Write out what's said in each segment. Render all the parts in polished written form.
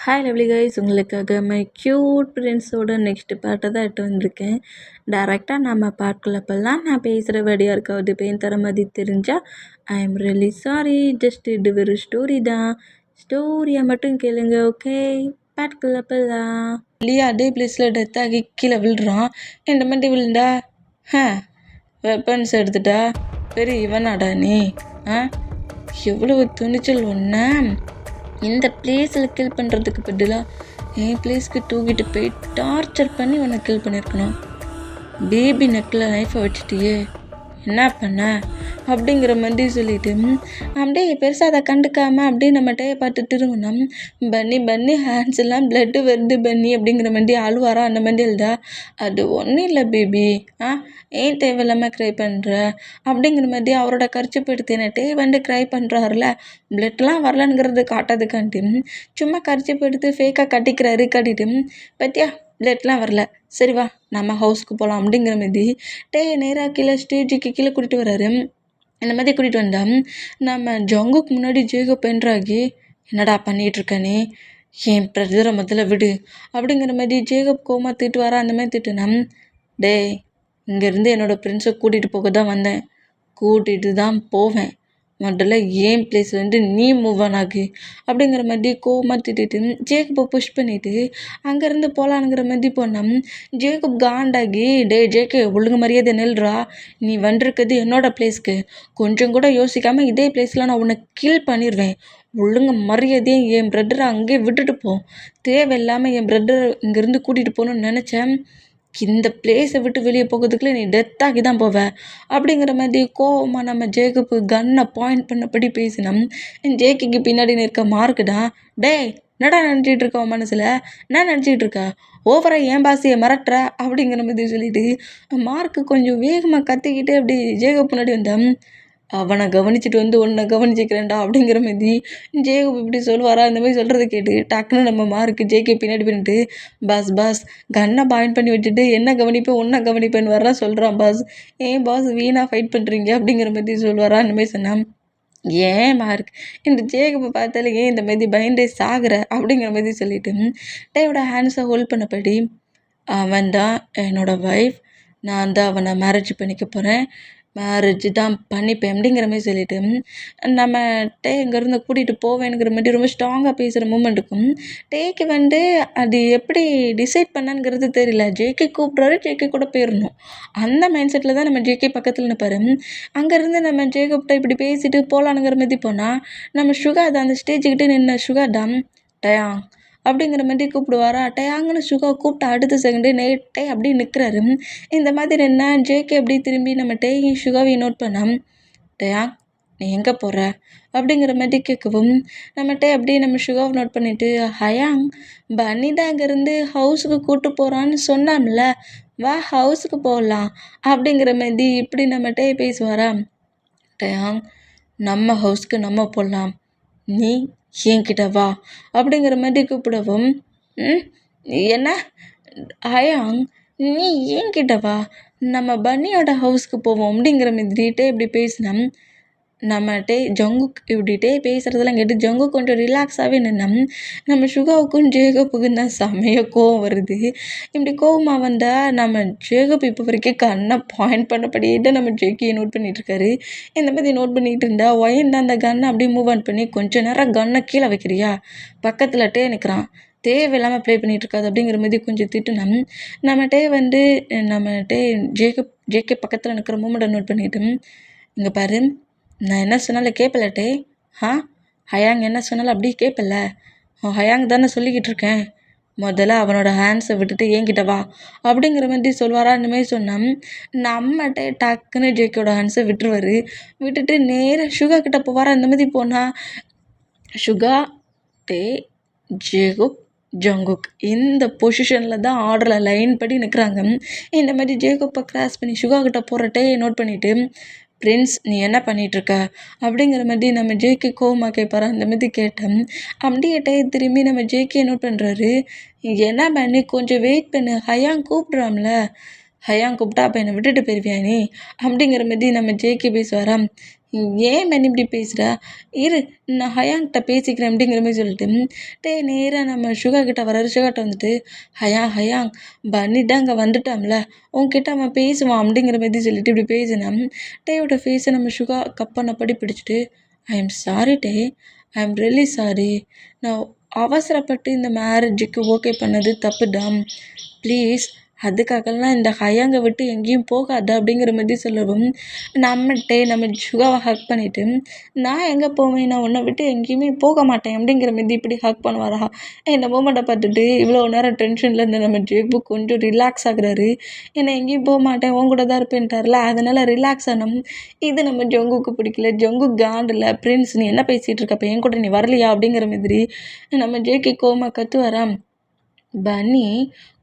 Hi lovely guys, உங்களுக்காக my cute ஃப்ரெண்ட்ஸோட next பார்ட்டை தான் எட்டு வந்திருக்கேன். டேரெக்டாக நம்ம பார்க்கல போகலாம். நான் பேசுகிற வேர்டு யாருக்காவது பெயின் தர மாதிரி தெரிஞ்சால் I am really sorry. Just இது ஒரு ஸ்டோரி தான். ஸ்டோரியை மட்டும் கேளுங்க, ஓகே? பார்க்கல போகலாம். இல்லையா அதே பிளேஸில் டெத் ஆகி கீழே விழுறான். இந்த மாதிரி விழுந்தா வெப்பன்ஸ் எடுத்துட்டா பெரிய இவனாடா நீ? எவ்வளவு துணிச்சல் ஒன்று! இந்த பிளேஸில் கில் பண்ணுறதுக்கு பதிலாக என் பிளேஸ்க்கு தூக்கிட்டு போய் டார்ச்சர் பண்ணி உன்னை கில் பண்ணியிருக்கணும். பேபி நெக்கில் லைஃப்பை வச்சுட்டியே, என்ன பண்ண அப்படிங்கிற மாதிரி சொல்லிட்டு அப்படியே பெருசாக அதை கண்டுக்காமல் அப்படியே நம்ம டேயை பார்த்து திரும்பினோம். பன்னி ஹேண்ட்ஸ் எல்லாம் பிளட்டு வருது பன்னி அப்படிங்கிற மாதிரி அழுவாரா. அந்த மாதிரி எழுதா. அது ஒன்றும் இல்லை பேபி, ஏன் தேவையில்லாமல் க்ரை பண்ணுற அப்படிங்கிற மாதிரி அவரோட கர்ச்சிப்பு எடுத்து டே க்ரை பண்ணுறாருல, பிளட்லாம் வரலங்கிறது காட்டாதுக்காண்டி சும்மா கர்ச்சிப்பு எடுத்து ஃபேக்காக கட்டிக்கிறாரு. கட்டிட்டு பத்தியா பிளட்லாம் வரல, சரி வா நம்ம ஹவுஸ்க்கு போகலாம் அப்படிங்கிற மாதிரி டேயை நேராக கீழே ஸ்டேஜுக்கு கீழே கூட்டிகிட்டு வர்றாரு. இந்த மாதிரி கூட்டிகிட்டு வந்தால் நம்ம ஜங்குக்கு முன்னாடி ஜேகப் என்ட்ராகி, என்னடா பண்ணிகிட்ருக்க நீ? என் பிரதரை முதல்ல விடு அப்படிங்கிற மாதிரி ஜேகப் கோமா திட்டு வர. அந்த மாதிரி திட்டுனா, டே இங்கேருந்து என்னோடய ஃப்ரெண்ட்ஸை கூட்டிகிட்டு போக தான் வந்தேன், கூட்டிகிட்டு தான் போவேன், முதல்ல ஏன் பிளேஸ்லேருந்து நீ மூவ் ஆன் ஆகு அப்படிங்கிற மாதிரி கோவமாக திட்டிட்டு ஜேக்கப்பை புஷ் பண்ணிவிட்டு அங்கேருந்து போகலானுங்கிற மாதிரி போனால் ஜேக்கப் காண்டாகி, டே ஜேக்கு ஒழுங்கு மரியாதை நெல்றா, நீ வந்திருக்குது என்னோடய பிளேஸ்க்கு, கொஞ்சம் கூட யோசிக்காமல் இதே பிளேஸில் நான் உன்னை கில் பண்ணிடுவேன், ஒழுங்கு மரியாதையும் என் பிரதரை அங்கேயே விட்டுட்டு போ, தேவையில்லாமல் என் பிரதர் இங்கேருந்து கூட்டிகிட்டு போகணுன்னு நினச்சேன், இந்த பிளேஸை விட்டு வெளியே போகிறதுக்குள்ளே நீ டெத்தாகி தான் போவ அப்படிங்கிற மாதிரி கோவமாக நம்ம ஜேக்கப்பு கன்னை பாயிண்ட் பண்ணபடி பேசினோம். ஜேக்கிக்கு பின்னாடி நிற்க மார்க்குடா, டே என்னடா நினச்சிட்டு இருக்க உன் மனசில், என்ன நினச்சிட்டு இருக்க, ஓவராக ஏன் பாசியை மிரட்டுற அப்படிங்கிற மாதிரி சொல்லிட்டு மார்க்கு கொஞ்சம் வேகமாக கத்திக்கிட்டே அப்படி ஜேக்கப் முன்னாடி வந்தேன். அவனை கவனிச்சுட்டு வந்து உன்னை கவனிச்சிக்கிறேன்டா அப்படிங்கிற மாதிரி ஜேகப் இப்படி சொல்லுவாரா. இந்த மாதிரி சொல்கிறத கேட்டு டக்குன்னு நம்ம மார்க்கு ஜேகே பின்னாடி பண்ணிட்டு, பாஸ் கன்னை பாயிண்ட் பண்ணி வச்சுட்டு என்ன கவனிப்பேன் உன்னை கவனிப்பேன்னு வர சொல்கிறான் பாஸ், ஏன் பாஸ் வீணாக ஃபைட் பண்ணுறீங்க அப்படிங்கிற மாதிரி சொல்லுவாரா. அந்த மாதிரி சொன்னான். ஏன் மார்க் இந்த ஜேகப்பை பார்த்தாலே ஏன் இந்த மாதிரி பயந்தே சாகுற அப்படிங்கிற மாதிரி சொல்லிட்டு டேயோட ஹேண்ட்ஸை ஹோல்ட் பண்ணபடி, அவன் தான் என்னோடய ஒய்ஃப், நான் தான் அவனை மேரேஜ் பண்ணிக்க போகிறேன், மேரேஜ் தான் பண்ணிப்பேன் அப்படிங்கிற மாதிரி சொல்லிவிட்டு நம்ம டே இங்கேருந்து கூட்டிகிட்டு போவேனுங்கிற மாதிரி ரொம்ப ஸ்ட்ராங்காக பேசுகிற மூமெண்ட் இருக்கும். டேக்கு அது எப்படி டிசைட் பண்ணாங்கிறது தெரியல. ஜேகே கூப்பிட்றாரு, ஜேகே கூட போயிடணும் அந்த மைண்ட் செட்டில் தான் நம்ம ஜேகே பக்கத்தில் நிற்பாரு. அங்கேருந்து நம்ம ஜேகப்ட இப்படி பேசிட்டு போகலானுங்கிற மாதிரி போனால் நம்ம சுகா தான் அந்த ஸ்டேஜுக்கிட்டே நின்று சுகா தான் டயா அப்படிங்கிற மாதிரி கூப்பிடுவாரா. டயாங்கன்னு சுகா கூப்பிட்டு அடுத்த செகண்டே நேட்டே அப்படி நிற்கிறாரு. இந்த மாதிரி என்ன ஜேகே அப்படி திரும்பி நம்ம டேயும் சுகாவையும் நோட் பண்ணோம். டயா நீ எங்கே போகிற அப்படிங்கிற மாதிரி கேட்கவும் நம்ம டே அப்படியே நம்ம சுகாவை நோட் பண்ணிவிட்டு, ஹயாங் பன்னி தான் அங்கேருந்து ஹவுஸுக்கு கூப்பிட்டு போகிறான்னு சொன்னாம்ல, வா ஹவுஸுக்கு போகலாம் அப்படிங்கிற மாதிரி இப்படி நம்ம டே பேசுவாரா. டயாங் நம்ம ஹவுஸ்க்கு நம்ம போகலாம், நீ என்கிட்ட வா அப்படிங்கிற மாதிரி கூப்பிடவும், என்ன ஹயாங் நீ என்கிட்ட வா, நம்ம பன்னியோட ஹவுஸ்க்கு போவோம் அப்படிங்கிற மாதிரிட்டே இப்படி பேசினோம். நம்மகிட்டே ஜங்குக் இப்படிட்டே பேசுகிறதெல்லாம் கேட்டு ஜங்கு கொஞ்சம் ரிலாக்ஸாகவே நின்னோம். நம்ம சுகாவுக்கும் ஜேகப்புக்கும் தான் செமையாக கோவம் வருது. இப்படி கோவமாக வந்தால் நம்ம ஜேகப் இப்போ வரைக்கும் கண்ணை பாயிண்ட் பண்ணபடியே தான் நம்ம ஜேக்கியை நோட் பண்ணிகிட்ருக்காரு. இந்த மாதிரி நோட் பண்ணிகிட்டு இருந்தால் ஒயன் தான் அந்த கன்னை அப்படியே மூவ் ஆன் பண்ணி கொஞ்சம் நேரம் கன்னை கீழே வைக்கிறியா, பக்கத்தில் டே நிற்கிறான், தேவையில்லாமல் ப்ளே பண்ணிகிட்ருக்காது அப்படிங்கிற மாதிரி கொஞ்சம் திட்டுனோம். நம்ம டே ஜேகே பக்கத்தில் நிற்கிற மூமெண்ட்டை நோட் பண்ணிவிட்டு, இங்கே பாரு நான் என்ன சொன்னாலும் கேட்பல டே, ஹயாங் என்ன சொன்னாலும் அப்படியே கேட்பல, ஹயாங் தானே சொல்லிக்கிட்டு இருக்கேன், முதல்ல அவனோட ஹேண்ட்ஸை விட்டுட்டு என்கிட்ட வா அப்படிங்கிற மாதிரி சொல்வாரா. அந்த மாதிரி சொன்னோம். நம்மகிட்ட டக்குன்னு ஜேக்கியோட ஹேண்ட்ஸை விட்டுட்டு நேராக சுகா கிட்டே போவாரா. அந்த மாதிரி போனால் சுகா, டே, ஜேகுப், ஜங்குக் இந்த பொசிஷனில் தான் ஆர்டரில் லைன் படி நிற்கிறாங்க. இந்த மாதிரி ஜேகப்பை கிராஸ் பண்ணி சுகா கிட்டே போகிறட்டே நோட் பண்ணிவிட்டு, பிரின்ஸ் நீ என்ன பண்ணிகிட்ருக்க அப்படிங்கிற மாதிரி நம்ம ஜேகே கோவமாக கேட்பாரா. அந்த மாதிரி கேட்டேன். அப்படியே திரும்பி நம்ம ஜேகே நோட் பண்ணுறாரு. என்ன பண்ணி கொஞ்சம் வெயிட் பண்ணு, ஹயாங் கூப்பிட்றாம்ல, ஹயாங் கூப்பிட்டா அப்போ என்னை விட்டுட்டு போயிருவியா நீ அப்படிங்கிற மாதிரி நம்ம ஜேகே பேசுவாராம். ஏன் மேன் இப்படி பேசுகிற? இரு, நான் ஹயாங்கிட்ட பேசிக்கிறேன் அப்படிங்கிற மாதிரி சொல்லிட்டு நேராக நம்ம சுகா கிட்ட வராரு. சுகாட்ட வந்துட்டு, ஹயாங் பன்னிட்டு அங்கே வந்துட்டான்ல, உன்கிட்ட அவன் பேசுவான் அப்படிங்கிற மாதிரி சொல்லிட்டு இப்படி பேசினேன். டேயோட ஃபேஸை நம்ம சுகா கப்பனப்படி பிடிச்சிட்டு, I am sorry day, I am really sorry. நான் அவசரப்பட்டு இந்த மேரேஜுக்கு ஓகே பண்ணது தப்புடா. ப்ளீஸ் அதுக்காகலாம் இந்த ஹயாங்கை விட்டு எங்கேயும் போகாத அப்படிங்கிற மாதிரி சொல்லவும், நம்ம சுகாவை ஹக் பண்ணிவிட்டு, நான் எங்கே போவேன், நான் உன்னை விட்டு எங்கேயுமே போக மாட்டேன் அப்படிங்கிற மாதிரி இப்படி ஹக் பண்ணுவாரா. இந்த மூமெண்ட்டை பார்த்துட்டு இவ்வளோ நேரம் டென்ஷனில் இருந்த நம்ம ஜேபு கொஞ்சம் ரிலாக்ஸ் ஆகுறாரு. என்னை எங்கேயும் போக மாட்டேன், உன் கூட தான் இருப்பேன்ட்டார்ல, அதனால் ரிலாக்ஸ் ஆனோம். இது நம்ம ஜங்குக்கு பிடிக்கல. ஜங்கு காண்டில், பிரின்ஸ் நீ என்ன பேசிகிட்டு இருக்கப்ப, என் கூட நீ வரலையா அப்படிங்கிற மாதிரி நம்ம ஜேகே கோமா கத்துவாராம். பன்னி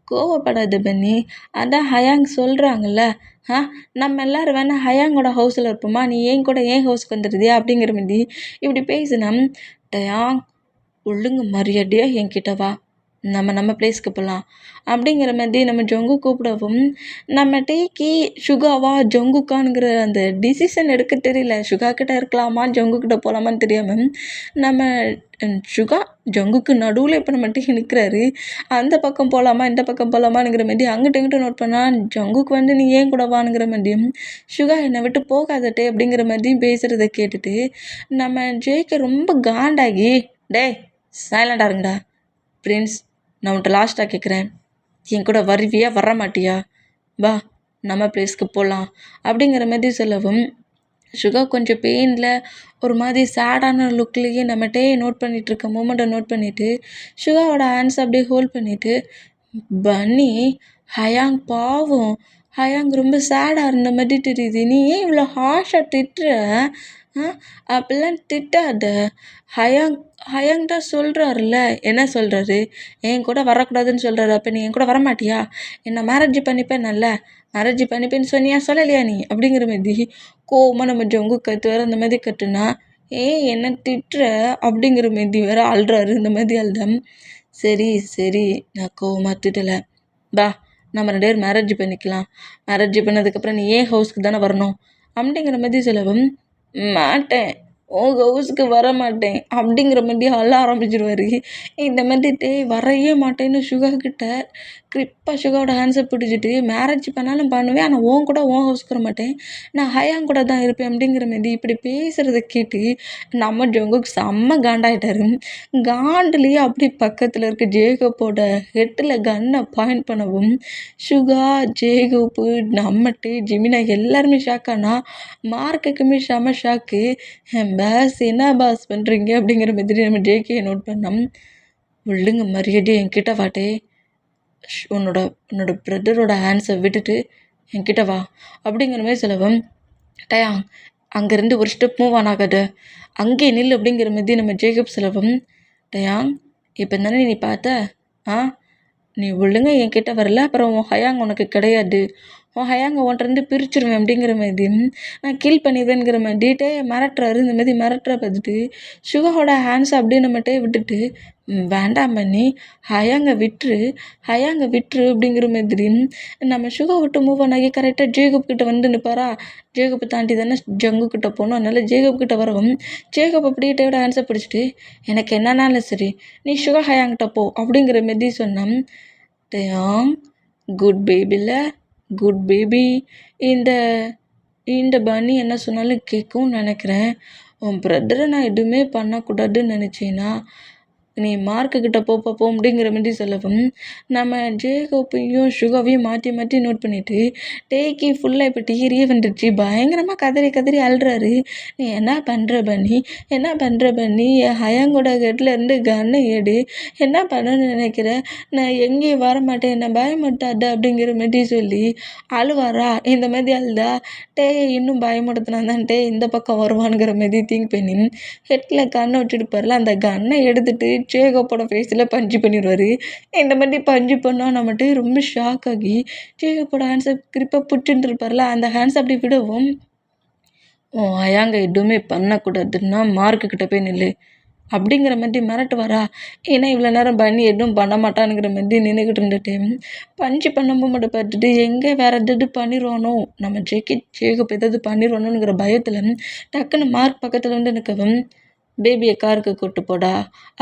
கோவப்படாத பன்னி, அதான் ஹயாங் சொல்கிறாங்கல்ல, நம்ம எல்லோரும் வேணால் ஹயாங்கோட ஹவுஸில் இருப்போமா, நீ ஏன் கூட ஏன் ஹவுஸ்க்கு வந்துடுதியா அப்படிங்கிற மாதிரி இப்படி பேசுனா, டயாங் ஒழுங்கு மரியாதையாக என்கிட்ட வா, நம்ம பிளேஸ்க்கு போகலாம் அப்படிங்கிற மாதிரி நம்ம ஜொங்கு கூப்பிடவும், நம்ம டேக்கி சுகாவா ஜொங்குக்கானுங்கிற அந்த டிசிஷன் எடுக்க தெரியல. சுகா கிட்ட இருக்கலாமா ஜொங்குக்கிட்ட போகலாமான்னு தெரியாமல் நம்ம சுகா ஜொங்குக்கு நடுவில் இப்போ நம்ம டீ நிற்கிறாரு. அந்த பக்கம் போகலாமா இந்த பக்கம் போகலாமாங்கிற மாதிரி அங்கிட்ட இங்கிட்ட நோட் பண்ணால், ஜொங்குக்கு வந்து நீ ஏன் கூட வானுங்கிற மாதிரியும், சுகா என்னை விட்டு போகாதட்டே அப்படிங்கிற மாதிரியும் பேசுகிறத கேட்டுட்டு நம்ம ஜேக்கு ரொம்ப காண்டாகி, டே சைலண்டாக இருங்கடா, பிரின்ஸ் நான் உன்ட்ட லாஸ்ட்டாக கேட்குறேன், என் கூட வருவியா வர மாட்டியா, வா நம்ம பிளேஸ்க்கு போகலாம் அப்படிங்கிற மாதிரி சொல்லவும், சுகா கொஞ்சம் பெயினில் ஒரு மாதிரி சேடான லுக்லேயே நம்மகிட்டே நோட் பண்ணிகிட்டு இருக்க மூமெண்ட்டை நோட் பண்ணிவிட்டு சுகாவோட ஹேண்ட்ஸ் அப்படியே ஹோல்ட் பண்ணிவிட்டு, பன்னி ஹயாங் பாவம், ஹயாங் ரொம்ப சேடாக இருந்த மாதிரி தெரியுது, நீ ஏன் இவ்வளோ ஹார்ஷாக திட்டுற, அப்படிலாம் திட்டாத, ஹயாங் தான் சொல்கிறாருல்ல. என்ன சொல்கிறாரு, என் கூட வரக்கூடாதுன்னு சொல்கிறாரு, அப்போ நீ என் கூட வரமாட்டியா, என்னை மேரேஜ் பண்ணிப்பேன்ல, மேரேஜ் பண்ணிப்பேன்னு சொன்னியா சொல்லலையா நீ அப்படிங்கிற மாதிரி கோவமாக நம்ம ஜொங்கு கற்று வேறு அந்த மாதிரி கட்டுனா, என்ன திட்டுற அப்படிங்கிற மாதிரி வேறு அழுறாரு. இந்த மாதிரி அழுதம். சரி நான் கோவமாக திட்டலை, பா நம்ம 2 பேரும் மேரேஜ் பண்ணிக்கலாம், மேரேஜ் பண்ணதுக்கப்புறம் நீ ஏன் ஹவுஸ்க்கு தானே வரணும் அப்படிங்கிற மாதிரி சொல்லவும், மாட்டேன் உங்கள் ஹவுஸுக்கு வர மாட்டேன் அப்படிங்கிற மாதிரி அள்ள ஆரம்பிச்சிடுவார். இந்த மாதிரி வரையே மாட்டேன்னு சுகா கிட்ட கிரிப்பாக சுகாவோட ஹேண்ட்ஸை பிடிச்சிட்டு, மேரேஜ் பண்ணாலும் பண்ணுவேன், ஆனால் கூட உன் ஹவுஸ்க்கு வர மாட்டேன், நான் ஹயாங் கூட தான் இருப்பேன் அப்படிங்கிற மாதிரி இப்படி பேசுகிறத கேட்டு நம்ம ஜொங்குக்கு செம்ம காண்டாயிட்டாரு. காண்டுலேயே அப்படி பக்கத்தில் இருக்க ஜேகப்போட ஹெட்டில் கன்னை பாயிண்ட் பண்ணவும், சுகா ஜேகப்பு நம்மட்டு ஜிமினா எல்லாருமே ஷாக்கானா, மார்க்குக்குமே செம்ம ஷாக்கு. பாஸ் என்ன பாஸ் பண்ணுறீங்க அப்படிங்கிற மாதிரி நம்ம ஜேகே நோட் பண்ணோம். ஒழுங்கு மரியாதையை என்கிட்ட வாட்டே, உன்னோட பிரதரோட ஹேண்ட்ஸை விட்டுட்டு என்கிட்ட வா அப்படிங்கிற மாதிரி சொல்லவும், டயாங் அங்கேருந்து ஒரு ஸ்டெப் மூவ் ஆனாகாத, அங்கே நில் அப்படிங்கிற மாதிரி நம்ம ஜேகப் சொல்லவும், டயாங் இப்போ தானே நீ பார்த்த, நீ ஒழுங்கா என்கிட்ட வரல, அப்புறம் உன் ஹயாங் உனக்கு கிடையாது, உன் ஹயாங்க உன்கிட்டருந்து பிரிச்சுருவேன் அப்படிங்கிற மாதிரி, நான் கீல் பண்ணிடுவேங்கிற மாதிரி மிரட்டுறாரு. இந்த மாதிரி மிரட்டுற பார்த்துட்டு சுகாவோட ஹேண்ட்ஸை அப்படியே நம்மகிட்டே விட்டுட்டு, வேண்டாம் பண்ணி ஹயாங்க விட்டுரு அப்படிங்கிற மாதிரி நம்ம சுகா விட்டு மூவ் ஆனாகி கரெக்டாக ஜேகப் கிட்ட வந்து நிற்பாரா. ஜேகப்பை தாண்டி தானே ஜங்கு கிட்ட போகணும், அதனால ஜேகப் கிட்ட வரவும் ஜேகப் அப்படியே டேயோட ஹேண்ட்ஸை பிடிச்சிட்டு, எனக்கு என்னன்னாலும் சரி நீ சுகா ஹயாங்கிட்ட போ அப்படிங்கிற மாதிரி சொன்னான். டயாங் குட் பேபியில் குட் பேபி, இந்த பன்னி என்ன சொன்னாலும் கேட்கும்னு நினைக்கிறேன். உன் பிரதரை நான் எதுவுமே பண்ணக்கூடாதுன்னு நினச்சேன்னா நீ மார்க்குக்கிட்ட போ அப்படிங்கிற மாதிரி சொல்லவும், நம்ம ஜேகப்பையும் சுகாவையும் மாற்றி நோட் பண்ணிவிட்டு டேக்கி ஃபுல்லாக இப்போ டீரியே வந்துடுச்சு. பயங்கரமாக கதறி அழுறாரு. நீ என்ன பண்ணுற பண்ணி என் ஹயாங்கோட கெட்லேருந்து கன்னை எடு, என்ன பண்ணணும்னு நினைக்கிறேன், நான் எங்கேயும் வர மாட்டேன், என்னை பயமுட்டாத அப்படிங்கிற மாதிரி சொல்லி அழுவாரா. இந்த மாதிரி அழுதா இன்னும் பயமுடுத்தினா தான் இந்த பக்கம் வருவானுங்கிற மாதிரி திங்க் பண்ணி ஹெட்டில் கன்னை வச்சுட்டு அந்த கன்னை எடுத்துகிட்டு ஜேகப்போட ஃபேஸில் பஞ்சு பண்ணிடுவார். இந்த மாதிரி பஞ்சு பண்ணால் நம்மகிட்ட ரொம்ப ஷாக் ஆகி ஜேகப்போட ஹேண்ட்ஸை கிரிப்பாக பிடிச்சிட்டு இருப்பார்ல, அந்த ஹேண்ட்ஸ் அப்படி விடவும், ஹயாங்க எதுவுமே பண்ணக்கூடாதுன்னா மார்க்குக்கிட்ட போய் நில்லு, அப்படிங்கிற மாதிரி மிரட்டுவாரா. ஏன்னா இவ்வளோ நேரம் பண்ணி எதுவும் பண்ண மாட்டானுங்கிற மாதிரி நின்றுக்கிட்டு இருந்துட்டு பஞ்சு பண்ணும்போது மட்டும் பார்த்துட்டு எங்கே வேறு எதாவது பண்ணிடுவானோ, நம்ம ஜேக்கப் எதாவது பண்ணிடுவானோங்கிற பயத்தில் டக்குன்னு மார்க் பக்கத்தில் வந்து நிற்கவும், பேபியை காருக்கு கூப்பிட்டு போடா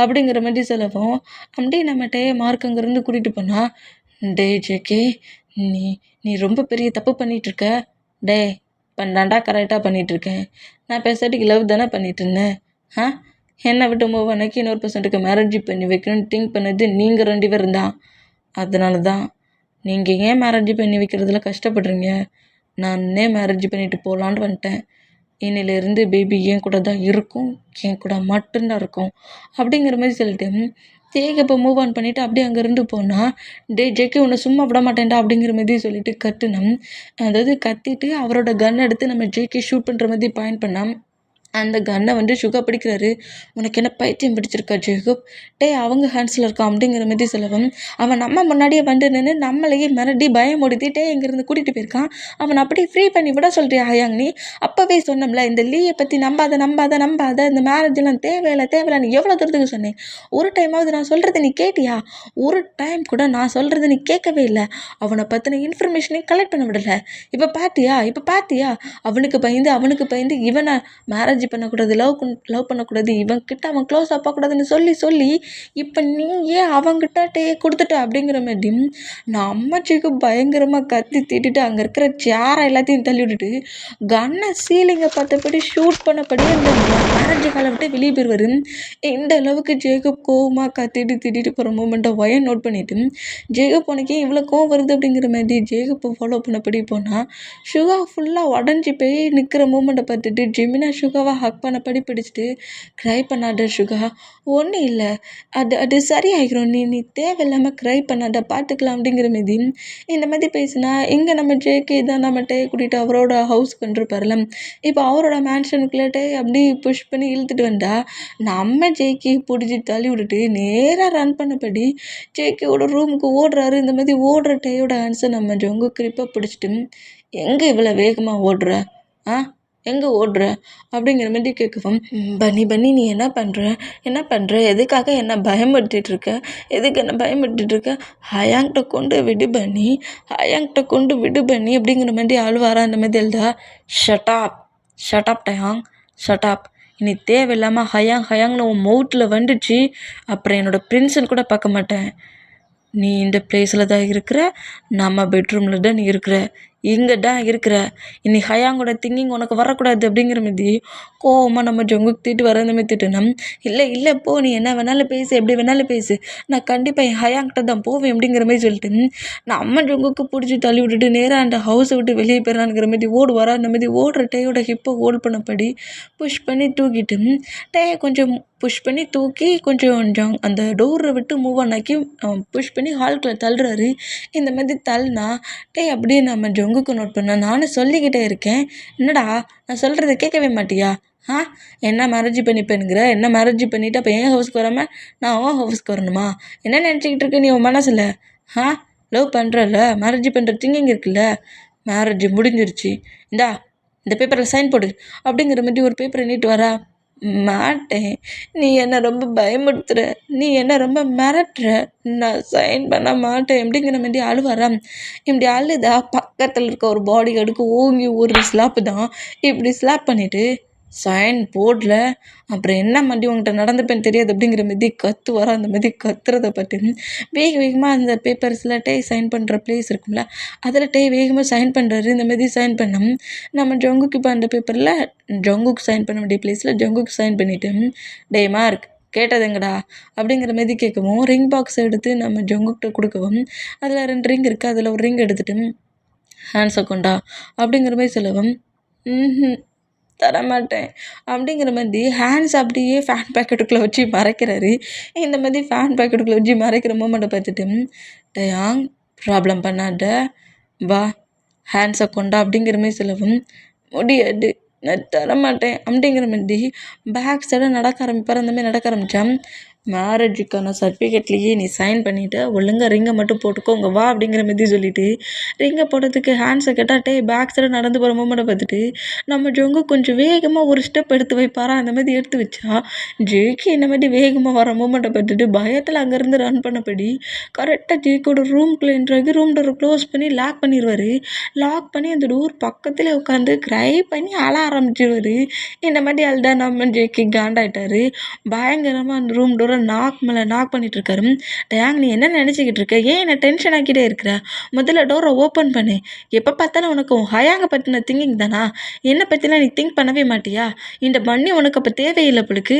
அப்படிங்கிற மாதிரி சொல்லவும், அப்படியே நம்மகிட்டே மார்க் அங்கேருந்து கூட்டிகிட்டு போனால், டேய் ஜேகே, நீ நீ ரொம்ப பெரிய தப்பு பண்ணிகிட்ருக்க. டேய் பண்ணாண்டா கரெக்டாக பண்ணிகிட்ருக்கேன். நான் பேசாட்டிக்கு லவ் தானே பண்ணிகிட்டு இருந்தேன். என்னை விட்டு மூவ் அன்னைக்கு இன்னொரு பர்சன்ட்டுக்கு மேரேஜ் பண்ணி வைக்கணும்னு திங்க் பண்ணது நீங்கள் 2 பேரும் தான். அதனால தான் நீங்கள் ஏன் மேரேஜ் பண்ணி வைக்கிறதுல கஷ்டப்படுறீங்க, நானே மேரேஜ் பண்ணிட்டு போகலான்னு வந்துட்டேன். இன்னிலேருந்து பேபி என் கூட தான் இருக்கும், என் கூட மட்டும்தான் இருக்கும் அப்படிங்கிற மாதிரி சொல்லிட்டு ஜேக்கப்போ மூவ் ஆன் பண்ணிவிட்டு அப்படியே அங்கேருந்து போனால், ஜேகே உன்னை சும்மா விட மாட்டேன்டா அப்படிங்கிற மாதிரி சொல்லிட்டு கத்துனோம். அதாவது கத்திட்டு அவரோட கன் எடுத்து நம்ம ஜேகே ஷூட் பண்ணுற மாதிரி பாயிண்ட் பண்ணால், அந்த கன்னை வந்து சுகா பிடிக்கிறாரு. உனக்கு என்ன பைத்தியம் பிடிச்சிருக்கா ஜேக்கப், அவங்க ஹேண்ட்ஸில் இருக்கான் அப்படிங்கிற மாதிரி சொல்லவும், அவன் நம்ம முன்னாடியே வந்து நின்று நம்மளையே மிரட்டி பயமுடுத்தி இங்கேருந்து கூட்டிகிட்டு போயிருக்கான். அவனை அப்படியே ஃப்ரீ பண்ணி விட சொல்கிறியா ஹயாங் நீ? அப்போவே சொன்னோம்ல, இந்த லீயை பற்றி நம்பாத, இந்த மேரேஜெல்லாம் தேவையில்லைன்னு எவ்வளோ தூரத்துக்கு சொன்னேன். ஒரு டைமாவது நான் சொல்கிறத நீ கேட்டியா? ஒரு டைம் கூட நான் சொல்கிறத நீ கேட்கவே இல்லை. அவனை பற்றின இன்ஃபர்மேஷனையும் கலெக்ட் பண்ண விடலை. இப்போ பார்த்தியா அவனுக்கு பயந்து இவனை மேரேஜ் பண்ணக்கூடாது, லவ் பண்ணக்கூடாது, இவன்கிட்ட அவன் க்ளோஸ் போகக்கூடாதுன்னு சொல்லி இப்போ நீ ஏன் அவங்கிட்ட கொடுத்துட்ட அப்படிங்கிற மாதிரி நான் அம்மாச்சிக்கு பயங்கரமாக கத்தி திட்டிட்டு அங்கே இருக்கிற சேரை எல்லாத்தையும் தள்ளி விட்டுட்டு கன்னை சீலிங்கை பார்த்தபடி ஷூட் பண்ணபடி அந்த மேரேஜ் காலை விட்டு வெளியே போயிடுவார். இந்த அளவுக்கு ஜேக்கப் கோவமாக திட்டிட்டு போகிற மூமெண்ட்டை வயன் நோட் பண்ணிவிட்டு, ஜேக்கப் உனக்கே இவ்வளோ கோவம் வருது அப்படிங்கிற மாதிரி ஜேக்கப்பை ஃபாலோ பண்ணபடி போனால், சுகா ஃபுல்லாக உடஞ்சி போய் நிற்கிற மூமெண்ட்டை பார்த்துட்டு ஜெமினா சுகாவை ஹக் பண்ணபடி பிடிச்சிட்டு, க்ரை பண்ணாத சுகா, ஒன்றும் இல்லை, அது சரியாகிடும், நீ தேவையில்லாமல் க்ரை பண்ணாத, பார்த்துக்கலாம் அப்படிங்கிற மாரி இந்த மாதிரி பேசினா, இங்கே நம்ம ஜேகே தான் நம்மகிட்ட கூட்டிகிட்டு அவரோட ஹவுஸ்க்கு வந்துருப்பார்ல, இப்போ அவரோட மேன்ஷனுக்குள்ளே அப்படி புஷ் பண்ணி இழுத்துட்டு வந்தா, நம்ம ஜேகே பிடிச்சி தள்ளி விட்டுட்டு நேராக ரன் பண்ணபடி ஜேகேவோட ரூமுக்கு ஓடுறாரு. இந்த மாதிரி ஓடுற டேயோட ஆன்சர் நம்ம ஜொங்கு கிரிப்பாக பிடிச்சிட்டு, எங்கே இவ்வளோ வேகமாக ஓடுற, எங்கே ஓடுற அப்படிங்கிற மாதிரி கேட்கவும், பன்னி நீ என்ன பண்ணுற, எதுக்காக என்ன பயமுறுத்திட்டுருக்க, ஹயாங்கிட்ட கொண்டு விடு பன்னி அப்படிங்கிற மாதிரி அழுவாரா. அந்த மாதிரி எழுதா, ஷட்டாப் டயாங், இனி தேவையில்லாமல் ஹயாங்னு உன் மவுத்தில் வந்துச்சு, அப்புறம் என்னோடய பிரின்ஸன் கூட பார்க்க மாட்டேன். நீ இந்த பிளேஸில் தான் இருக்கிற, நம்ம பெட்ரூமில் தான் நீ இருக்கிற, இங்கே தான் இருக்கிற, இனி ஹயாங்கோட திங்கிங் உனக்கு வரக்கூடாது அப்படிங்கிற மாதிரி கோவமாக நம்ம ஜொங்குக்கு திட்டு வர அந்த மாதிரி திட்டுனா, இல்லை போ, நீ என்ன வேணாலும் பேசு, எப்படி வேணாலும் பேசு, நான் கண்டிப்பாக என் ஹயாங்கிட்ட தான் போவேன் அப்படிங்கிற மாதிரி சொல்லிட்டு நம்ம ஜொங்குக்கு பிடிச்சி தள்ளி விட்டுட்டு நேராக அந்த ஹவுஸை விட்டு வெளியே போயிடலாங்கிற மாதிரி ஓடுவாரா. அந்த மாதிரி ஓடுற டேயோட ஹிப்பை ஹோல்ட் பண்ணபடி புஷ் பண்ணி தூக்கிட்டு டேயை கொஞ்சம் புஷ் பண்ணி தூக்கி கொஞ்சம் அந்த டோரை விட்டு மூவ் ஆனாக்கி புஷ் பண்ணி ஹால்குள்ளே தள்ளுறாரு. இந்த மாதிரி தள்ளினா அப்படியே நம்ம ஜொங்குக்கு நோட் பண்ண, நானும் சொல்லிக்கிட்டே இருக்கேன், என்னடா நான் சொல்கிறத கேட்கவே மாட்டியா, என்ன மேரேஜ் பண்ணிப்பேனுங்கிற, என்ன மேரேஜ் பண்ணிவிட்டு அப்போ என் ஹவுஸ்க்கு வராமல் நான் உன் ஹவுஸ்க்கு வரணுமா, என்ன நினச்சிக்கிட்டு இருக்க நீ உன் மனசில், லவ் பண்ணுறல, மேரேஜ் பண்ணுற திங்கிங் இருக்குல்ல, மேரேஜ் முடிஞ்சிருச்சு, இந்த பேப்பரில் சைன் போடு அப்படிங்கிற மாதிரி ஒரு பேப்பரை நீட்டு வரா. மாட்டேன், நீ என்னை ரொம்ப பயமுறுத்துற, நீ என்னை ரொம்ப மிரட்டுற, நான் சைன் பண்ண மாட்டேன் அப்படிங்கிற மாதிரி அழுவாரா. இப்படி அழுதா பக்கத்தில் இருக்க ஒரு பாடி கார்டுக்கு ஓங்கி ஒரு ஸ்லாப்பு தான், இப்படி ஸ்லாப் பண்ணிவிட்டு சைன் போடல, அப்புறம் என்ன மாதிரி உங்கள்கிட்ட நடந்துப்பேன்னு தெரியாது அப்படிங்கிற மாதிரி கத்துவாரா. அந்த மாதிரி கத்துறதை பார்த்து வேகமாக அந்த பேப்பர்ஸில் சைன் பண்ணுற பிளேஸ் இருக்கும்ல, அதில் வேகமாக சைன் பண்ணுறாரு. இந்த மாதிரி சைன் பண்ணோம் நம்ம ஜொங்குக்கு. இப்போ அந்த பேப்பரில் ஜொங்குக்கு சைன் பண்ண வேண்டிய பிளேஸில் ஜொங்குக்கு சைன் பண்ணிவிட்டு, மார்க் கேட்டதுங்கடா அப்படிங்கிற மாதிரி கேட்கவும், ரிங் பாக்ஸ் எடுத்து நம்ம ஜொங்குக்கிட்ட கொடுக்கவும், அதில் 2 ரிங் இருக்குது, அதில் ஒரு ரிங் எடுத்துகிட்டு ஹேண்ட்ஸை கொண்டா அப்படிங்கிற மாதிரி சொல்லவும், தரமாட்டேன் அப்படிங்கிற மாதிரி ஹேண்ட்ஸ் அப்படியே ஃபேன் பேக்கெட்டுக்குள்ளே வச்சு மறைக்கிறாரு. இந்த மாதிரி ஃபேன் பேக்கெட்டுக்குள்ளே வச்சு மறைக்கிற மூமெண்ட்டை பார்த்துட்டு, டயாங் ப்ராப்ளம் பண்ணாத, வா ஹேண்ட்ஸை கொண்டா அப்படிங்கிற மாதிரி சொல்லவும், முடியாது நான் தரமாட்டேன் அப்படிங்கிற மாதிரி பேக் சைடாக நடக்க ஆரம்பிப்பார். அந்த மாதிரி நடக்க ஆரம்பித்தான். மேரேஜுக்கான சர்டிஃபிகேட்லேயே நீ சைன் பண்ணிவிட்டு ஒழுங்காக ரிங்கை மட்டும் போட்டுக்கோங்க வா அப்படிங்கிற மாதிரி சொல்லிவிட்டு ரிங்கை போடுறதுக்கு ஹேண்ட்ஸை கேட்டால் பேக் சைடு நடந்து போகிற மூமெண்ட்டை பார்த்துட்டு நம்ம ஜொங்கு கொஞ்சம் வேகமாக ஒரு ஸ்டெப் எடுத்து வைப்பாரா அந்த மாதிரி எடுத்து வச்சா ஜேக்கு இந்த மாதிரி வேகமாக வர மூமெண்ட்டை பார்த்துட்டு பயத்தில் அங்கேருந்து ரன் பண்ணபடி கரெக்டாக ஜேக்கோட ரூம்குள்ளே என்ட்ராகி ரூம் டோரை க்ளோஸ் பண்ணி லாக் பண்ணிடுவார். லாக் பண்ணி அந்த டோர் பக்கத்தில் உட்காந்து க்ரை பண்ணி அழ ஆரம்பிச்சிடுவார். இந்த மாதிரி அழுதா நம்ம ஜேக்கு காண்டாயிட்டாரு. பயங்கரமாக அந்த ரூம் டோரை நாக் மேலே நாக் பண்ணிட்டு இருக்காரு. டேங் நீ என்ன நினச்சிக்கிட்டு இருக்க? ஏன் என்ன டென்ஷன் ஆக்கிட்டே இருக்கிற? முதல்ல டோரை ஓப்பன் பண்ணு. எப்போ பார்த்தாலும் உனக்கு ஹயாங்க பற்றின திங்கிங் தானா? என்னை பற்றிலாம் நீ திங்க் பண்ணவே மாட்டியா? இந்த பன்னி உனக்கு அப்போ தேவையில்லை பிள்ளைக்கு.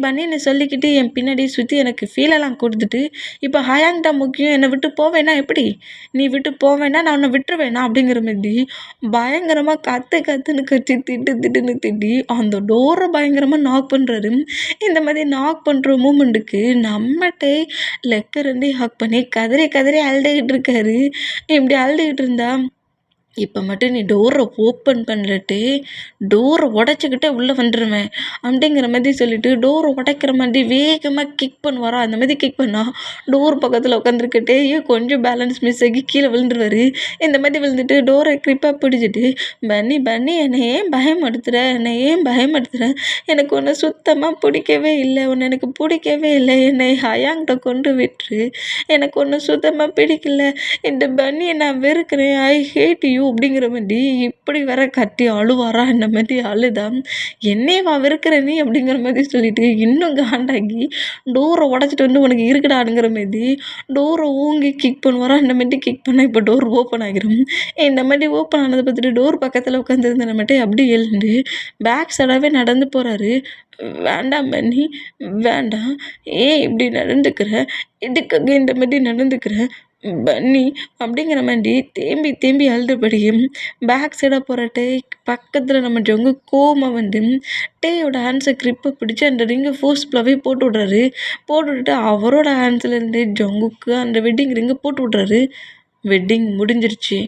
பன்னின்னு சொல்லிக்கிட்டு என் பின்னாடி சுற்றி எனக்கு ஃபீலெல்லாம் கொடுத்துட்டு இப்போ ஹயாங் தான் முக்கியம், என்னை விட்டு போவேன்னா எப்படி? நீ விட்டு போவேன்னா நான் உன்னை விட்டுருவேனா அப்படிங்கிற மாதிரி பயங்கரமாக கத்துன்னு கத்தி திட்டுன்னு திட்டி அந்த டோரை பயங்கரமாக நாக் பண்ணுறாரு. இந்த மாதிரி நாக் பண்ணுற மூமெண்ட்டுக்கு நம்மகிட்டே லெக்க ரெண்டே ஹக் பண்ணி கதறி அழுதுகிட்டு இருக்காரு. இப்படி அழுதுகிட்டு இருந்தா இப்போ மட்டும் நீ டோரை ஓப்பன் பண்ணலட்டு டோரை உடச்சிக்கிட்டே உள்ளே வந்துடுவேன் அப்படிங்கிற மாதிரி சொல்லிவிட்டு டோரை உடைக்கிற மாதிரி வேகமாக கிக் பண்ணுவாரா. அந்த மாதிரி கிக் பண்ணால் டோர் பக்கத்தில் உட்காந்துருக்கிட்டே கொஞ்சம் பேலன்ஸ் மிஸ் ஆகி கீழே விழுந்துருவார். இந்த மாதிரி விழுந்துட்டு டோரை க்ரிப்பாக பிடிச்சிட்டு பன்னி என்னை ஏன் பயப்படுத்துகிற? எனக்கு ஒன்று சுத்தமாக பிடிக்கவே இல்லை, உன்னை எனக்கு பிடிக்கவே இல்லை, என்னை ஹயாங்கிட்ட கொண்டு விட்டுரு, எனக்கு ஒன்று சுத்தமாக பிடிக்கல, இந்த பன்னியை நான் வெறுக்கிறேன், ஐ ஹேட் யூ அப்படிங்கிற மாதிரி இப்படி வேற கத்தி அழுவாரா. இந்த மாதிரி அழுதான் என்னையவா வெறுக்கிற நீ அப்படிங்கிற மாதிரி சொல்லிட்டு இன்னும் காண்டாகி டோரை உடச்சிட்டு வந்து உனக்கு இருக்குடாடுங்கிற மாதிரி டோரை ஊங்கி கிக் பண்ணுவாரா. இந்த மாதிரி கிக் பண்ணால் இப்போ டோர் ஓப்பன் ஆகிரும். இந்த மாதிரி ஓப்பன் ஆனதை பார்த்துட்டு டோர் பக்கத்தில் உட்காந்துருந்த நம்மகிட்ட அப்படியே எழுந்து பேக் சைடாகவே நடந்து போகிறாரு. வேண்டாம் பன்னி வேண்டாம், ஏன் இப்படி நடந்துக்கிற? இதுக்காக இந்த மாதிரி நடந்துக்கிற பன்னி அப்படிங்கிற மாதிரி தேம்பி அழுதுபடியும் பேக் சைடாக போகிற பக்கத்தில் நம்ம ஜொங்கு கோமா வந்து டேயோட ஹேண்ட்ஸை க்ரிப்பை பிடிச்சி அந்த ரிங்கை ஃபோர்ஸ்ஃபுல்லாகவே போட்டு விட்றாரு. போட்டு விட்டுட்டு அவரோட ஹேண்ட்ஸ்லேருந்து ஜொங்குக்கு அந்த வெட்டிங் ரிங்கை போட்டு விட்றாரு. வெட்டிங் முடிஞ்சிருச்சு.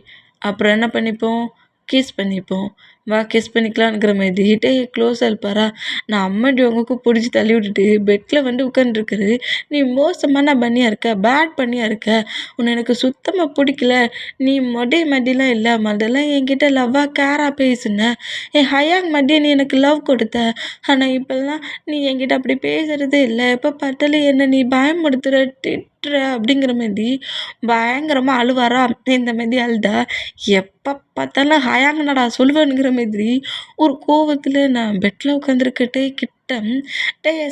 அப்புறம் என்ன பண்ணிப்போம்? கிஸ் பண்ணிப்போம். வா கிஸ் பண்ணிக்கலான்ங்கிற மாதிரி க்ளோஸாக இருப்பாரா. நான் அம்மா ஜோங்குக்கு பிடிச்சி தள்ளி விட்டுட்டு பெட்டில் வந்து உட்காந்துருக்குரு. நீ மோசமான பண்ணியாக இருக்க, பேட் பண்ணியாக இருக்க, உன்னை எனக்கு சுத்தமாக பிடிக்கல, நீ மடிலாம் இல்லை, மொதல்லாம் என்கிட்ட லவ்வாக கேராக பேசுன, என் ஹயாங் மடியை நீ எனக்கு லவ் கொடுத்த, ஆனால் இப்போல்லாம் நீ என்கிட்ட அப்படி பேசுகிறதே இல்லை, எப்போ பார்த்தாலும் என்னை நீ பயன்படுத்துகிற அப்படிங்கிற மாதிரி பயங்கரமாக அழுவாரா. இந்த மாதிரி அழுதா எப்போ பார்த்தாலும் ஹயாங்கனடா சொல்லுவேனுங்கிற மாதிரி ஒரு கோவத்தில் நான் பெட்டில் உட்காந்துருக்கட்டே கிட்ட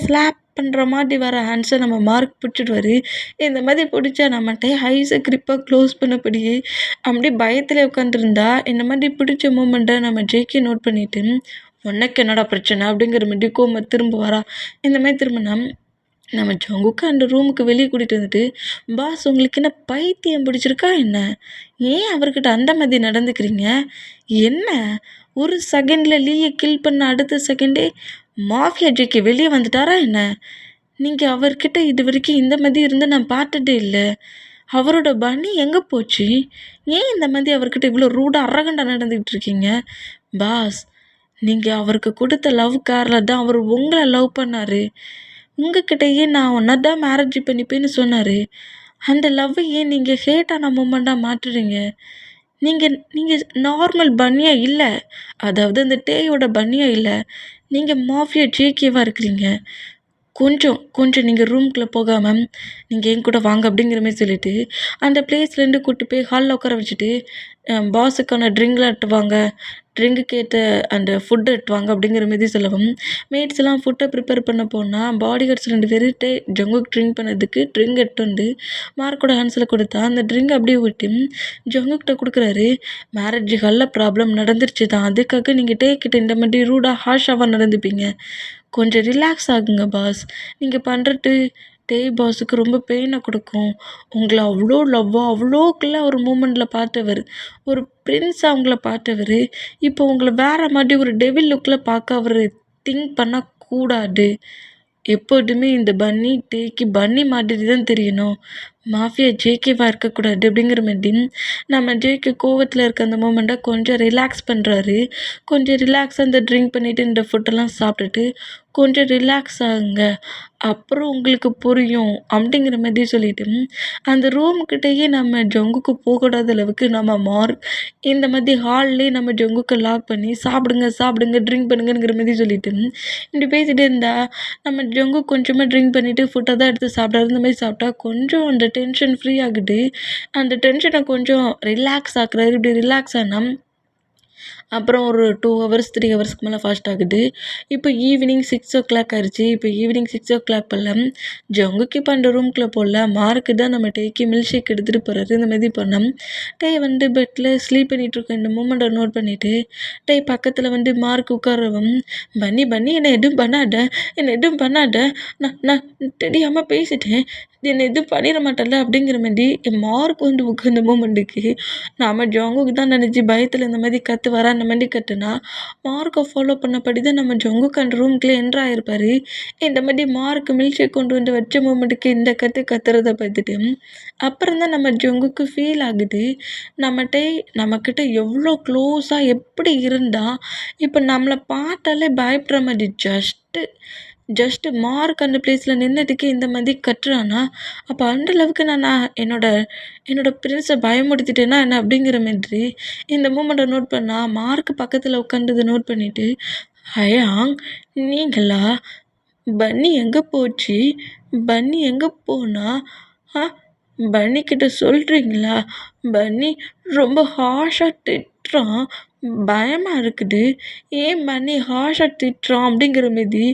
ஸ்லாப் பண்ணுற மாதிரி வர ஹேண்ட்ஸை நம்ம மார்க் பிடிச்சிடுவார். இந்த மாதிரி பிடிச்சா நம்மகிட்ட ஹைஸை க்ரிப்பாக க்ளோஸ் பண்ணபடியே அப்படி பயத்தில் உட்காந்துருந்தா இந்த மாதிரி பிடிச்ச மூமெண்ட்டை நம்ம ஜேகே நோட் பண்ணிவிட்டு உனக்கு என்னடா பிரச்சனை அப்படிங்கிற மாதிரி கோம திரும்ப வரா. இந்த மாதிரி திரும்பினா நம்ம ஜங்குக்கு அந்த ரூமுக்கு வெளியே கூட்டிகிட்டு வந்துட்டு பாஸ் உங்களுக்கு என்ன பைத்தியம் பிடிச்சிருக்கா என்ன? ஏன் அவர்கிட்ட அந்த மாதிரி நடந்துக்கிறீங்க? என்ன ஒரு செகண்டில் லீயை கில் பண்ண அடுத்த செகண்டே மாஃபியா ஜேக்கு வெளியே வந்துட்டாரா என்ன? நீங்கள் அவர்கிட்ட இது வரைக்கும் இந்த மாதிரி இருந்து நான் பார்த்ததே இல்லை. அவரோட பனி எங்கே போச்சு? ஏன் இந்த மாதிரி அவர்கிட்ட இவ்வளோ ரூடாக அரகண்டாக நடந்துக்கிட்டு இருக்கீங்க? பாஸ் நீங்கள் அவருக்கு கொடுத்த லவ் காரில் தான் அவர் உங்களை லவ் பண்ணார். உங்ககிட்டயே நான் ஒன்றா தான் மேரேஜ் பண்ணிப்பேன்னு சொன்னார். அந்த லவ்வை ஏன் நீங்கள் ஹேட்டான மூமெண்ட்டாக மாற்றுறீங்க? நீங்கள் நார்மல் பன்னியாக இல்லை, அதாவது அந்த டேயோட பன்னியாக இல்லை, நீங்கள் மாஃபியா ஜேகேவாக இருக்கிறீங்க. கொஞ்சம் நீங்கள் ரூம்குள்ளே போகாமல் நீங்கள் என் கூட வாங்க அப்படிங்கிற மாதிரி சொல்லிவிட்டு அந்த பிளேஸ்லேருந்து கூப்பிட்டு போய் ஹாலில் உட்கார வச்சுட்டு பாஸுக்கான ட்ரிங்க்லாம் எட்டுவாங்க, ட்ரிங்க்குக்கு ஏற்ற அந்த ஃபுட்டு எட்டுவாங்க அப்படிங்கிற மாதிரி சொல்லவும் மேட்ஸ் எல்லாம் ஃபுட்டை ப்ரிப்பேர் பண்ண போனால் பாடி கார்ட்ஸ் 2 பேர் ஜங்குக்கு ட்ரிங்க் பண்ணதுக்கு ட்ரிங்க் எட்டு வந்து மார்க்கோட ஹேண்ட்ஸில் கொடுத்தா அந்த ட்ரிங்க் அப்படியே விட்டு ஜங்குக்கிட்ட கொடுக்குறாரு. மேரேஜ் ஹாலில் ப்ராப்ளம் நடந்துருச்சு தான், அதுக்காக நீங்கள் கிட்ட இந்த மாதிரி ரூடாக ஹாஷாவாக நடந்துப்பீங்க. கொஞ்சம் ரிலாக்ஸ் ஆகுங்க பாஸ். நீங்கள் பண்ணுறது பாஸுக்கு ரொம்ப பெயினை கொடுக்கும். உங்களை அவ்வளோ லவ்வாக அவ்வளோக்குள்ள ஒரு மூமெண்ட்டில் பார்த்தவர், ஒரு பிரின்ஸாக அவங்கள பார்த்தவர், இப்போ உங்களை வேறு மாதிரி ஒரு டெவில் லுக்கில் பார்க்க அவர் திங்க் பண்ணக்கூடாது. எப்போதுமே இந்த பன்னி மாதிரி தான் தெரியணும், மாஃபியா ஜேகேவாக இருக்கக்கூடாது அப்படிங்கிற மாதிரி நம்ம ஜேகே கோவத்தில் இருக்க அந்த மூமெண்ட்டை கொஞ்சம் ரிலாக்ஸ் பண்ணுறாரு. கொஞ்சம் ரிலாக்ஸாக இந்த ட்ரிங்க் பண்ணிவிட்டு இந்த ஃபுட்டெல்லாம் சாப்பிட்டுட்டு கொஞ்சம் ரிலாக்ஸ் ஆகுங்க. அப்புறம் உங்களுக்கு புரியும்." அப்படிங்கிற மாதிரி சொல்லிட்டு, அந்த ரூம்கிட்டயே நம்ம ஜங்குக்கு போகக்கூடாத அளவுக்கு நம்ம மார்க் இந்த மாதிரி ஹால்லேயே நம்ம ஜங்குக்க லாக் பண்ணி, "சாப்பிடுங்க, சாப்பிடுங்க, ட்ரிங்க் பண்ணுங்கங்கிற" மாதிரி சொல்லிட்டு, இப்படி பேசிட்டே இருந்தா, நம்ம ஜங்கு கொஞ்சமாக ட்ரிங்க் பண்ணிவிட்டு ஃபுட்டை தான் எடுத்து சாப்பிட்டாரு. இந்த மாதிரி சாப்பிட்டா கொஞ்சம் அந்த டென்ஷன் ஃப்ரீ ஆகுது. அந்த டென்ஷனை கொஞ்சம் ரிலாக்ஸ் ஆக்குறாரு. இப்படி ரிலாக்ஸ் ஆனா அப்புறம் ஒரு 2 ஹவர்ஸ் 3 ஹவர்ஸ்க்கு மேலே ஃபாஸ்ட் ஆகுது. இப்போ ஈவினிங் 6:00 ஆயிடுச்சு. இப்போ ஈவினிங் 6:00 போல ஜங்குக்கு இப்போ அந்த ரூம்குள்ளே போகல. மார்க்கு தான் நம்ம டேக்கு மில்க் ஷேக் எடுத்துகிட்டு போகிறாரு. இந்த மாதிரி பண்ணோம். டே வந்து பெட்டில் ஸ்லீப் பண்ணிகிட்ருக்கேன். இந்த மூமெண்ட்டை நோட் பண்ணிவிட்டு டே பக்கத்தில் வந்து மார்க் உட்காரவும், "பன்னி பன்னி என்னை எதுவும் பண்ணாத, என்னை எதுவும் பண்ணாத, நான் நான் தெரியாமல் பேசிட்டேன், என்னை எதுவும் பண்ணிட மாட்டேன்ல" அப்படிங்கிற மாதிரி என் மார்க் வந்து உட்காந்த மூமெண்ட்டுக்கு நம்ம ஜங்குக்கு தான் நினச்சி பயத்தில் இந்த மாதிரி கத்துவாரா, அந்த மாதிரி கத்துனா மார்க்கை ஃபாலோ பண்ணபடி தான் நம்ம ஜங்குக்கு அந்த ரூம்குள்ளே என்ட்ரு ஆகிருப்பாரு. இந்த மாதிரி மார்க் மில்க் ஷேக் கொண்டு வந்து வச்ச மூமெண்ட்டுக்கு இந்த கத்துறத பார்த்துட்டு அப்புறம் தான் நம்ம ஜங்குக்கு ஃபீல் ஆகுது, நம்மக்கிட்ட எவ்வளோ க்ளோஸாக எப்படி இருந்தா இப்போ நம்மளை பார்த்தாலே பயப்படுற மாதிரி ஜஸ்ட்டு மார்க் அந்த பிளேஸில் நின்னதுக்கு இந்த மாதிரி கத்துறான்னா, அப்போ அந்த அளவுக்கு நான் என்னோட ஃப்ரெண்ட்ஸை பயமுறுத்திட்டேன்னா என்ன அப்படிங்கிற மாதிரி இந்த மூமெண்ட்டை நோட் பண்ணா மார்க் பக்கத்தில் உட்காந்ததை நோட் பண்ணிவிட்டு, "ஹயாங், நீங்களா? பன்னி எங்கே போச்சு? பன்னி எங்கே போனா? ஆ, பன்னிக்கிட்ட சொல்கிறீங்களா? பன்னி ரொம்ப ஹார்ஷாக திட்டுறான், பயமாக இருக்குது. ஏன் பன்னி ஹார்ஷாக திட்டுறான்?" அப்படிங்கிற மாரி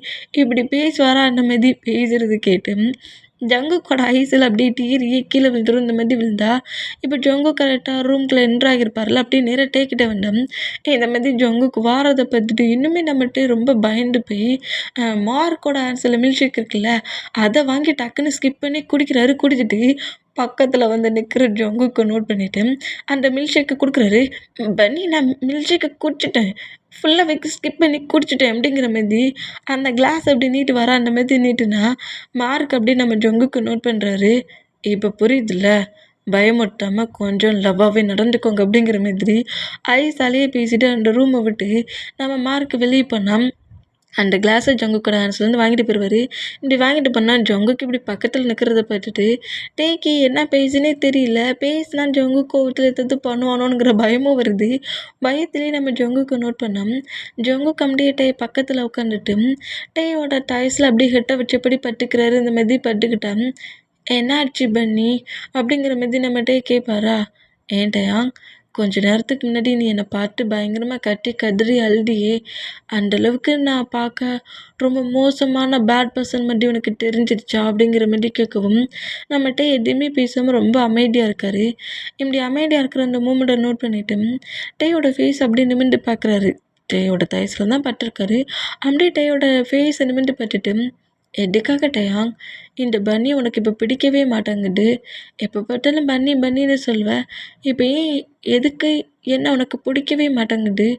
இப்படி பேசுவாரா, அந்த மாரி பேசுறது கேட்டு ஜங்குக்கோட ஐஸில் அப்படியே டீறியே கீழே விழுந்துரும். இந்த மாதிரி விழுந்தா இப்போ ஜங்கு கரெக்டாக ரூம்குள்ளே என்ட்ரு ஆகியிருப்பார்ல, அப்படியே நேராக டேக்கிட்ட வந்தோம். இந்த மாதிரி ஜங்குக்கு வாரதை பார்த்துட்டு இன்னுமே நம்மகிட்ட ரொம்ப பயந்து போய் மார்க்கோட ஆன்சரில் மில்க் ஷேக் இருக்குல்ல, அதை வாங்கி டக்குன்னு ஸ்கிப் பண்ணி குடிக்கிறாரு. குடிச்சிட்டு பக்கத்தில் வந்து நிற்கிற ஜங்குக்கு நோட் பண்ணிவிட்டு அந்த மில்க் ஷேக்கை கொடுக்குறாரு. "பன்னி, நான் மில்க் ஷேக்கை குடிச்சிட்டேன், ஃபுல்லாக ஸ்கிப் பண்ணி குடிச்சிட்டேன்" அப்படிங்கிற மாதிரி அந்த கிளாஸ் அப்படி நீட்டு வர அந்த மாதிரி நீட்டுனா மார்க் அப்படியே நம்ம ஜங்குக்கு நோட் பண்ணுறாரு. "இப்போ புரியுதுல்ல, பயமுறுத்தாமல் கொஞ்சம் லவ்வாகவே நடந்துக்கோங்க" அப்படிங்கிற மாதிரி ஐஸாலேயே பேசிட்டு அந்த ரூமை விட்டு நம்ம மார்க் வெளியே போனால் அந்த கிளாஸை ஜங்குக்கோட ஹேண்ட்ஸ்லேருந்து வாங்கிட்டு போயிடுவார். இப்படி வாங்கிட்டு போனால் ஜங்குக்கு இப்படி பக்கத்தில் நிற்கிறத பார்த்துட்டு டேக்கி என்ன பேசுனே தெரியல, பேசினா ஜங்கு கோவத்தில் எதாவது பண்ணுவானோங்கிற பயமும் வருது. பயத்துலேயே நம்ம ஜங்குக்கு நோட் பண்ணோம். ஜங்குக்கு அப்படியே டே பக்கத்தில் உட்காந்துட்டு டேயோட டாய்ஸில் அப்படியே ஹெட்டை வச்சபடி பட்டுக்கிறாரு. இந்த மாதிரி பட்டுக்கிட்டா, "என்னாச்சு பன்னி?" அப்படிங்கிற மாதிரி நம்ம டே கேட்பாரா. "ஏன் டயாங், கொஞ்ச நேரத்துக்கு முன்னாடி நீ என்னை பார்த்து பயங்கரமாக கத்தி கதறி அழுதியே, அந்தளவுக்கு நான் பார்க்க ரொம்ப மோசமான பேட் பர்சன் மாதிரி உனக்கு தெரிஞ்சிருச்சா?" அப்படிங்கிற மாதிரி கேட்கவும் நம்மகிட்ட எதுவுமே பேசாமல் ரொம்ப அமைதியாக இருக்கார். இப்படி அமைதியாக இருக்கிற அந்த மூமெண்ட்டை நோட் பண்ணிவிட்டு டேயோட ஃபேஸ் அப்படியே நிமிர்ந்து பார்க்குறாரு. டேயோட தைஸில் தான் பட்டிருக்காரு. அப்படியே டேயோட ஃபேஸை நிமிர்ந்து பார்த்துட்டு, "எதுக்காக டயாங், இந்த பன்னி உனக்கு இப்போ பிடிக்கவே மாட்டேங்குது? எப்போ பார்த்தாலும் பன்னி பன்னின்னு சொல்லுவேன், இப்போ ஏன், எதுக்கு, என்ன உனக்கு பிடிக்கவே மாட்டேங்குது?"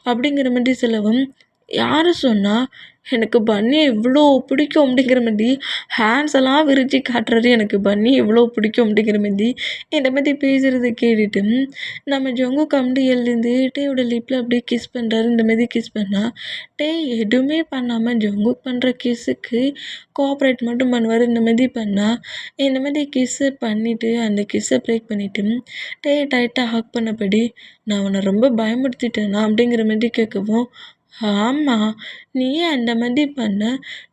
அப்படிங்கிற மாதிரி சொல்லவும், "யார் சொன்னா எனக்கு பன்னியை இவ்வளோ பிடிக்கும்?" அப்படிங்கிற மாதிரி ஹேண்ட்ஸ் எல்லாம் விரிச்சு காட்டுறாரு. "எனக்கு பன்னி இவ்வளோ பிடிக்கும்" அப்படிங்கிற மாதிரி இந்த மாதிரி பேசுகிறத கேட்டுட்டு நம்ம ஜங்குக்கு அப்படி எழுந்து டேயோட லிப்பில் அப்படியே கிஸ் பண்ணுறாரு. இந்த மாதிரி கிஸ் பண்ணால் டே எதுவுமே பண்ணாமல் ஜங்குக் பண்ணுற கிஸ்ஸுக்கு கோஆப்ரேட் மட்டும் பண்ணுவார். இந்த மாதிரி பண்ணால் இந்த மாதிரி கிஸ்ஸை பண்ணிவிட்டு அந்த கிஸ்ஸை பிரேக் பண்ணிவிட்டு டேயை டைட்டாக ஹக் பண்ணபடி, "நான் உன்னை ரொம்ப பயமுறுத்திட்டேனா?" அப்படிங்கிற மாதிரி கேட்கவும், "ஆமாம், நீ ஏன் அந்த மாதிரி பண்ண?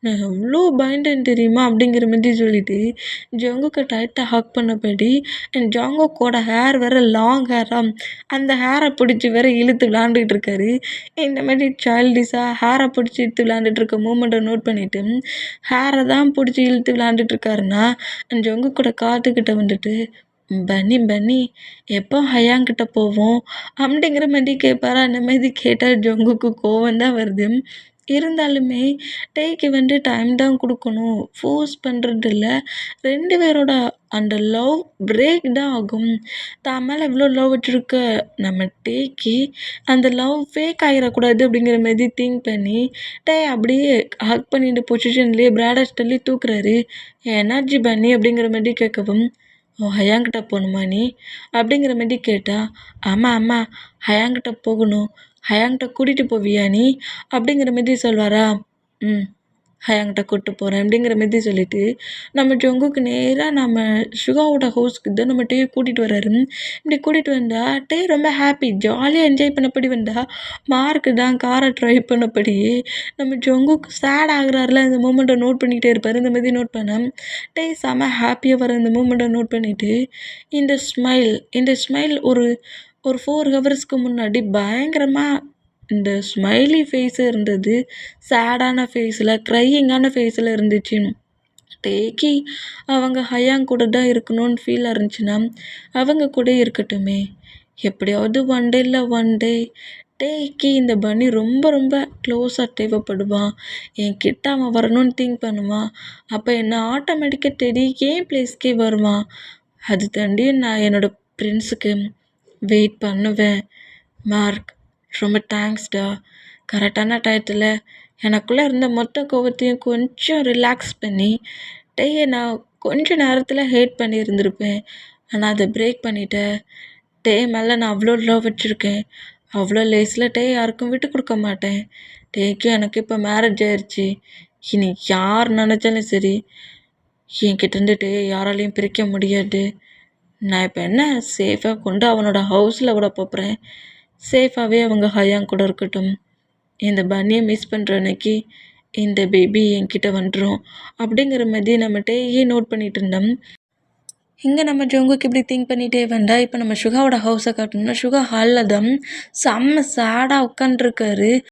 நான் எவ்வளோ பயந்தேன் தெரியுமா?" அப்படிங்கிற மாதிரி சொல்லிட்டு ஜங்குக்கை டைட்டாக ஹக் பண்ணபடி ஜங்குக்கோட ஹேர் வேறு லாங் ஹேராக அந்த ஹேரை பிடிச்சி வேற இழுத்து விளாண்டுட்டு இருக்காரு. இந்த மாதிரி சைல்டிஷாக ஹேரை பிடிச்சி இழுத்து விளாண்டுட்டு இருக்க மூமெண்ட்டை நோட் பண்ணிவிட்டு ஹேரை தான் பிடிச்சி இழுத்து விளாண்டுட்டு இருக்காருன்னா ஜங்குக்கோட காதுகிட்ட வந்துட்டு, "பன்னி பன்னி, எப்போ ஹயாங்கிட்ட போவோம்?" அப்படிங்கிற மாதிரி கேட்பாரா. அந்த மாதிரி கேட்டால் ஜங்குக்கு கோவம் தான் வருது. இருந்தாலுமே டேக்கு வந்து டைம் தான் கொடுக்கணும், ஃபோர்ஸ் பண்ணுறது இல்லை. 2 பேரோட அந்த லவ் பிரேக் தான் ஆகும். தான் மேலே எவ்வளோ லவ் வச்சுருக்க நம்ம டேக்கு அந்த லவ் ஃபேக் ஆகிடக்கூடாது அப்படிங்கிற மாதிரி திங்க் பண்ணி டே அப்படியே ஹக் பண்ணிட்டு பொசிஷன்லேயே பிராடஸ் தள்ளி தூக்குறாரு. "என்னாச்சு பன்னி?" அப்படிங்கிற மாதிரி கேட்கவும், "ஓ, ஹயாங்கிட்ட போகணுமா நீ?" அப்படிங்கிற மாதிரி கேட்டால், "ஆமாம் ஆமாம், ஹயாங்கிட்ட போகணும். ஹயாங்கிட்ட கூட்டிகிட்டு போவியா நீ?" அப்படிங்கிற மாதிரி சொல்வாரா. "ம், ஹயாங்கிட்ட கூப்பிட்டு போகிறேன் அப்படிங்கிற மாதிரி சொல்லிட்டு நம்ம ஜங்குக்கு நேராக நம்ம சுகாவோட ஹவுஸ்க்கு தான் நம்ம டே கூட்டிகிட்டு வர்றாரு. இப்படி கூட்டிகிட்டு வந்தா டே ரொம்ப ஹாப்பி ஜாலியாக என்ஜாய் பண்ணபடி வந்தா மார்க்கு தான் காரை ட்ரைவ் பண்ணபடி நம்ம ஜங்குக்கு சேட் ஆகுறாருல அந்த மூமெண்ட்டை நோட் பண்ணிக்கிட்டே இருப்பார். இந்த மாதிரி நோட் பண்ண டே செம ஹாப்பியாக வர இந்த மூமெண்ட்டை நோட் பண்ணிவிட்டு இந்த ஸ்மைல் ஒரு 4 ஹவர்ஸ்க்கு முன்னாடி பயங்கரமாக இந்த ஸ்மைலி ஃபேஸு இருந்தது. சேடான ஃபேஸில் க்ரையிங்கான ஃபேஸில் இருந்துச்சு. டேக்கி அவங்க ஹயாங் கூட தான் இருக்கணும்னு ஃபீல் இருந்துச்சுன்னா அவங்க கூட இருக்கட்டுமே. எப்படியாவது ஒன் டே டேக்கி இந்த பன்னி ரொம்ப ரொம்ப க்ளோஸாக தேவைப்படுவான். என்கிட்ட அவன் வரணும்னு திங்க் பண்ணுவான். அப்போ என்ன ஆட்டோமேட்டிக்காக டெடி ஏன் பிளேஸ்க்கே வருவான். அது தாண்டி நான் என்னோடய ஃப்ரெண்ட்ஸுக்கு வெயிட் பண்ணுவேன். மார்க் ரொம்ப தேங்க்ஸ்டா. கரெக்டான டயத்தில் எனக்குள்ளே இருந்த மொத்த கோவத்தையும் கொஞ்சம் ரிலாக்ஸ் பண்ணி டேயை நான் கொஞ்ச நேரத்தில் ஹேட் பண்ணியிருந்திருப்பேன். ஆனால் அதை பிரேக் பண்ணிட்டேன். டே மேலே நான் அவ்வளோ லவ் வச்சுருக்கேன். அவ்வளோ லேஸில் டே யாருக்கும் விட்டு கொடுக்க மாட்டேன். டேக்கு எனக்கு இப்போ மேரேஜ் ஆயிடுச்சு. இனி யார் நினச்சாலும் சரி என்கிட்டேருந்து டே யாராலையும் பிரிக்க முடியாது. நான் இப்போ என்ன சேஃபாக கொண்டு அவனோட ஹவுஸில் விட போகிறேன். சேஃபாகவே அவங்க ஹயாங் கூட இருக்கட்டும். இந்த பன்னியை மிஸ் பண்ணுற அன்னைக்கு இந்த பேபி என்கிட்ட வந்துடும் அப்படிங்கிற மாதிரி நம்ம டேயே நோட் பண்ணிகிட்டு இருந்தோம். இங்கே நம்ம ஜங்குக்கு இப்படி திங்க் பண்ணிகிட்டே வந்தா இப்போ நம்ம சுகாவோட ஹவுஸை காட்டணும்னா சுகா ஹாலில் தான் செம்ம சேடாக உட்காண்ட்ருக்காரு.